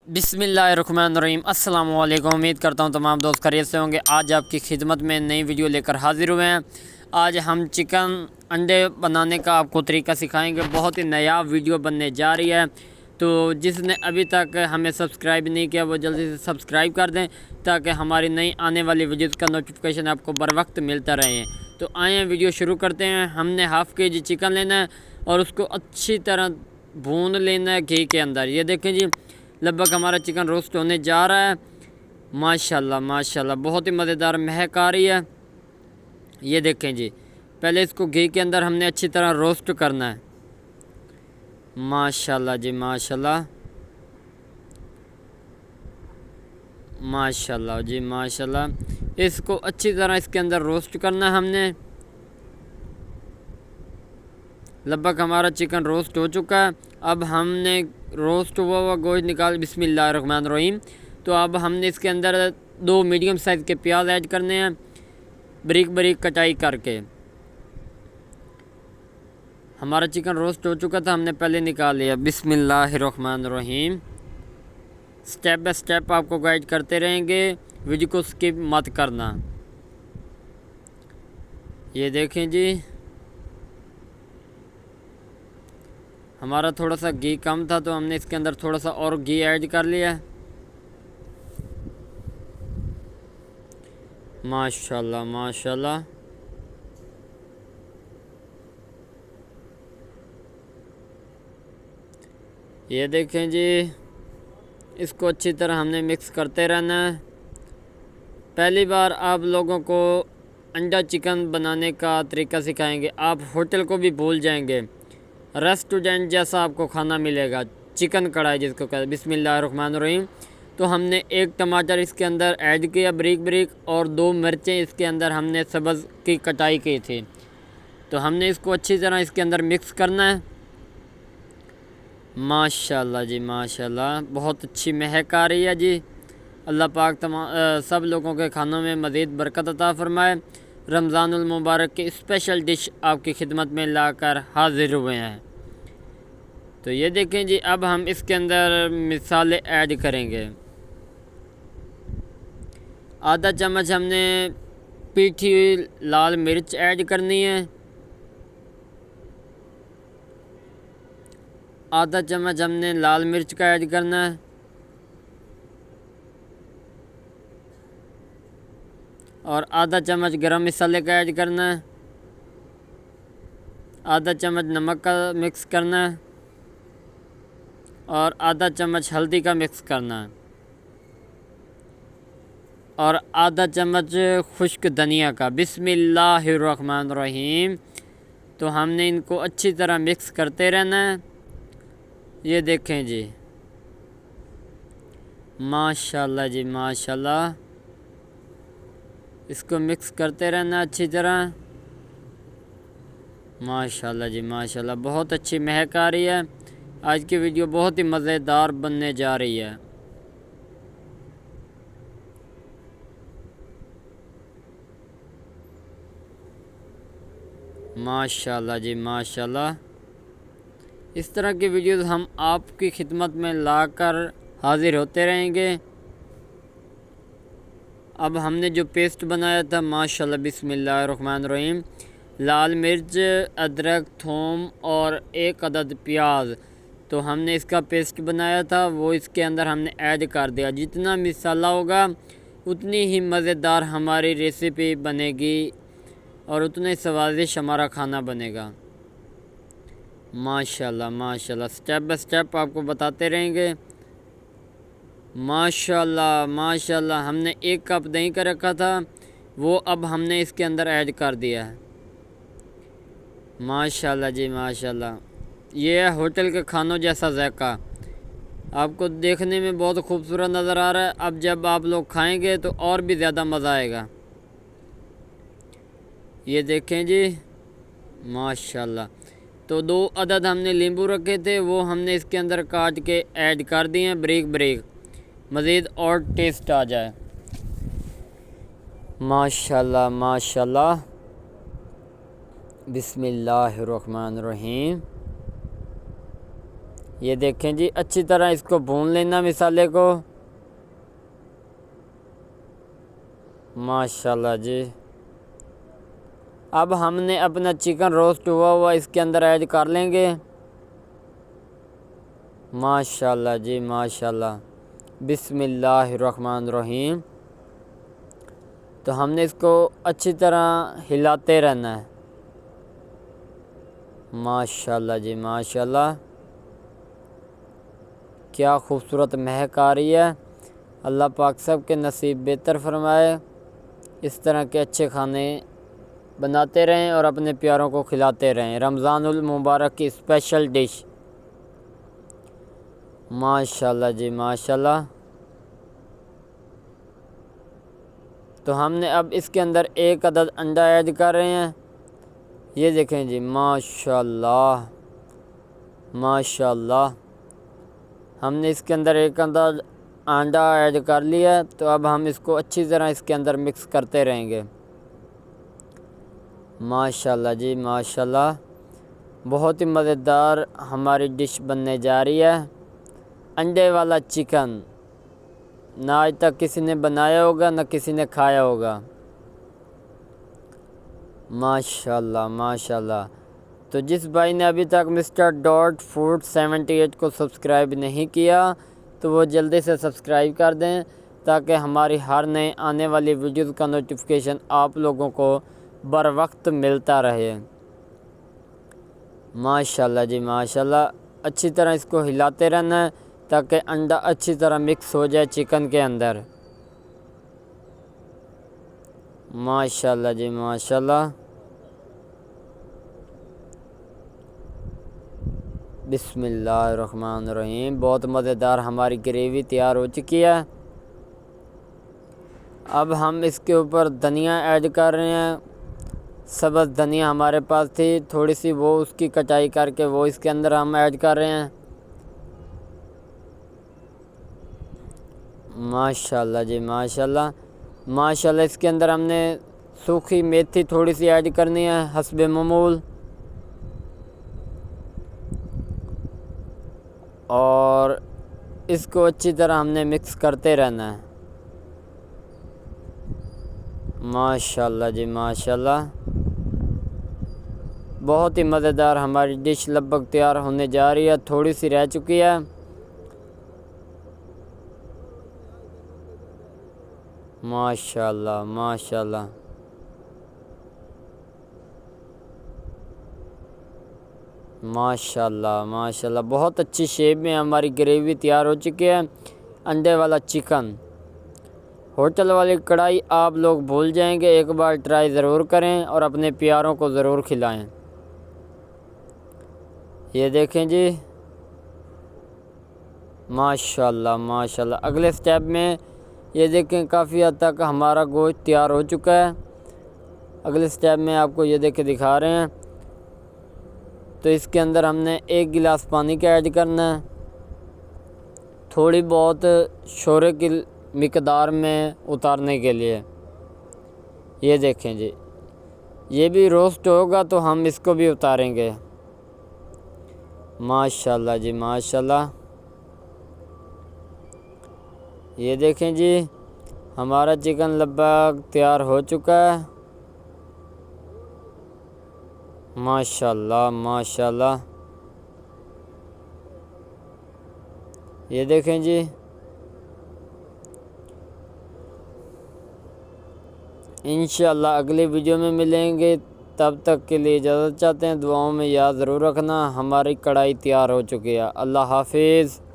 बिस्मिल्लाहिर्रहमानिर्रहीम। अस्सलाम वालेकुम। उम्मीद करता हूँ तमाम दोस्त खैरियत से होंगे। आज आपकी खिदमत में नई वीडियो लेकर हाजिर हुए हैं। आज हम चिकन अंडे बनाने का आपको तरीका सिखाएंगे। बहुत ही नया वीडियो बनने जा रही है, तो जिसने अभी तक हमें सब्सक्राइब नहीं किया वो जल्दी से सब्सक्राइब कर दें ताकि हमारी नई आने वाली वीडियोज़ का नोटिफिकेशन आपको बर वक्त मिलता रहे। तो आए वीडियो शुरू करते हैं। हमने हाफ़ के जी चिकन लेना है और उसको अच्छी तरह भून लेना है घी के अंदर। ये देखें जी, लगभग हमारा चिकन रोस्ट होने जा रहा है। माशाल्लाह माशाल्लाह बहुत ही मज़ेदार महक आ रही है। ये देखें जी, पहले इसको घी के अंदर हमने अच्छी तरह रोस्ट करना है। माशाल्लाह जी माशाल्लाह माशाल्लाह जी माशाल्लाह। इसको अच्छी तरह इसके अंदर रोस्ट करना है हमने। लगभग हमारा चिकन रोस्ट हो चुका है। अब हमने रोस्ट हुआ गोश्त निकाल बिस्मिल्लाहिर्रहमानिर्रहीम। तो अब हमने इसके अंदर 2 मीडियम साइज़ के प्याज ऐड करने हैं, बारीक बारीक कटाई करके। हमारा चिकन रोस्ट हो चुका था, हमने पहले निकाल लिया। बिस्मिल्लाहिर्रहमानिर्रहीम। स्टेप बाय स्टेप आपको गाइड करते रहेंगे, वीडियो को स्किप मत करना। ये देखें जी, हमारा थोड़ा सा घी कम था तो हमने इसके अंदर थोड़ा सा और घी ऐड कर लिया। माशाल्लाह माशाल्लाह। ये देखें जी, इसको अच्छी तरह हमने मिक्स करते रहना है। पहली बार आप लोगों को अंडा चिकन बनाने का तरीका सिखाएंगे, आप होटल को भी भूल जाएंगे। रेस्टोरेंट जैसा आपको खाना मिलेगा। चिकन कढ़ाई जिसको कहते हैं। बिस्मिल्लाहिर्रहमानिर्रहीम। तो हमने 1 टमाटर इसके अंदर ऐड किया बारीक बारीक, और 2 मिर्चें इसके अंदर हमने सब्ज़ की कटाई की थी। तो हमने इसको अच्छी तरह इसके अंदर मिक्स करना है। माशाल्लाह जी माशाल्लाह, बहुत अच्छी महक आ रही है जी। अल्लाह पाक सब लोगों के खानों में मज़ीद बरकत अता फ़रमाए। रमज़ानुल मुबारक की स्पेशल डिश आपकी खिदमत में लाकर हाजिर हुए हैं। तो ये देखें जी, अब हम इसके अंदर मिसाले ऐड करेंगे। आधा चम्मच हमने पीठी हुई लाल मिर्च ऐड करनी है। आधा चम्मच हमने लाल मिर्च का ऐड करना है। और आधा चम्मच गरम मसाले का ऐड करना है। आधा चम्मच नमक का मिक्स करना है। और आधा चम्मच हल्दी का मिक्स करना है। और आधा चम्मच खुश्क धनिया का। बिस्मिल्लाहिर्रहमानिर्रहीम। तो हमने इनको अच्छी तरह मिक्स करते रहना है। ये देखें जी, माशाल्लाह जी माशाल्लाह। इसको मिक्स करते रहना अच्छी तरह। माशाल्लाह जी माशाल्लाह, बहुत अच्छी महक आ रही है। आज की वीडियो बहुत ही मज़ेदार बनने जा रही है। माशाल्लाह जी माशाल्लाह। इस तरह की वीडियोस हम आपकी खिदमत में लाकर हाजिर होते रहेंगे। अब हमने जो पेस्ट बनाया था, माशाल्लाह बिस्मिल्लाहिर्रहमानिर्रहीम, लाल मिर्च, अदरक, थूम और 1 अदद प्याज, तो हमने इसका पेस्ट बनाया था वो इसके अंदर हमने ऐड कर दिया। जितना मसाला होगा उतनी ही मज़ेदार हमारी रेसिपी बनेगी और उतना ही स्वादिष्ट हमारा खाना बनेगा। माशाल्लाह माशाल्लाह, स्टेप बाय स्टेप आपको बताते रहेंगे। माशाल्लाह माशाल्लाह, हमने 1 कप दही का रखा था वो अब हमने इसके अंदर ऐड कर दिया है। माशाल्लाह जी माशाल्लाह। ये है होटल के खानों जैसा जायका। आपको देखने में बहुत खूबसूरत नज़र आ रहा है, अब जब आप लोग खाएंगे तो और भी ज़्यादा मज़ा आएगा। ये देखें जी, माशाल्लाह। तो 2 अदद हमने नींबू रखे थे वो हमने इसके अंदर काट के ऐड कर दिए हैं बारीक बारीक, मज़ीद और टेस्ट आ जाए। माशाल्लाह माशाल्लाह। बिस्मिल्लाहिर्रहमानिर्रहीम। ये देखें जी, अच्छी तरह इसको भून लेना मसाले को। माशाल्लाह जी। अब हमने अपना चिकन रोस्ट हुआ हुआ इसके अंदर ऐड कर लेंगे। माशाल्लाह जी माशाल्लाह। बिस्मिल्लाहिर्रहमानिर्रहीम। तो हमने इसको अच्छी तरह हिलाते रहना है। माशाल्लाह जी माशाल्लाह, क्या खूबसूरत महक आ रही है। अल्लाह पाक सब के नसीब बेहतर फरमाए। इस तरह के अच्छे खाने बनाते रहें और अपने प्यारों को खिलाते रहें। रमज़ानुल मुबारक की स्पेशल डिश। माशाल्लाह जी माशाल्लाह। तो हमने अब इसके अंदर एक अदद अंडा ऐड कर रहे हैं। ये देखें जी, माशाल्लाह माशाल्लाह। हमने इसके अंदर एक अदद अंडा ऐड कर लिया। तो अब हम इसको अच्छी तरह इसके अंदर मिक्स करते रहेंगे। माशाल्लाह जी माशाल्लाह। बहुत ही मज़ेदार हमारी डिश बनने जा रही है। अंडे वाला चिकन ना आज तक किसी ने बनाया होगा ना किसी ने खाया होगा। माशाल्लाह माशाल्लाह। तो जिस भाई ने अभी तक मिस्टर डॉट फूड 78 को सब्सक्राइब नहीं किया तो वो जल्दी से सब्सक्राइब कर दें, ताकि हमारी हर नए आने वाली वीडियोज़ का नोटिफिकेशन आप लोगों को बर वक्त मिलता रहे। माशाल्लाह जी माशाल्लाह। अच्छी तरह इसको हिलाते रहना है ताकि अंडा अच्छी तरह मिक्स हो जाए चिकन के अंदर। माशाल्लाह जी माशाल्लाह। बिस्मिल्लाहिर्रहमानिर्रहीम। बहुत मज़ेदार हमारी ग्रेवी तैयार हो चुकी है। अब हम इसके ऊपर धनिया ऐड कर रहे हैं। सब्ज़ धनिया हमारे पास थी थोड़ी सी, वो उसकी कटाई करके वो इसके अंदर हम ऐड कर रहे हैं। माशाल्लाह जी माशाल्लाह माशाल्लाह। इसके अंदर हमने सूखी मेथी थोड़ी सी ऐड करनी है हस्बे मामूल। और इसको अच्छी तरह हमने मिक्स करते रहना है। माशाल्लाह जी माशाल्लाह। बहुत ही मज़ेदार हमारी डिश लगभग तैयार होने जा रही है। थोड़ी सी रह चुकी है। माशाल्लाह माशाल्लाह। माशाल्लाह माशाल्लाह। बहुत अच्छी शेप में हमारी ग्रेवी तैयार हो चुकी है। अंडे वाला चिकन, होटल वाली कढ़ाई आप लोग भूल जाएंगे। एक बार ट्राई ज़रूर करें और अपने प्यारों को ज़रूर खिलाएं। ये देखें जी, माशाल्लाह माशाल्लाह। अगले स्टेप में ये देखें काफ़ी हद तक हमारा गोश्त तैयार हो चुका है। अगले स्टेप में आपको ये देख के दिखा रहे हैं। तो इसके अंदर हमने 1 गिलास पानी का ऐड करना है, थोड़ी बहुत शोरे की मिकदार में उतारने के लिए। ये देखें जी, ये भी रोस्ट होगा तो हम इसको भी उतारेंगे। माशाल्लाह जी माशाल्लाह। ये देखें जी, हमारा चिकन लगभग तैयार हो चुका है। माशाल्लाह माशाल्लाह। ये देखें जी, इंशाल्लाह अगली वीडियो में मिलेंगे। तब तक के लिए इजाज़त चाहते हैं। दुआओं में याद ज़रूर रखना। हमारी कढ़ाई तैयार हो चुकी है। अल्लाह हाफिज़।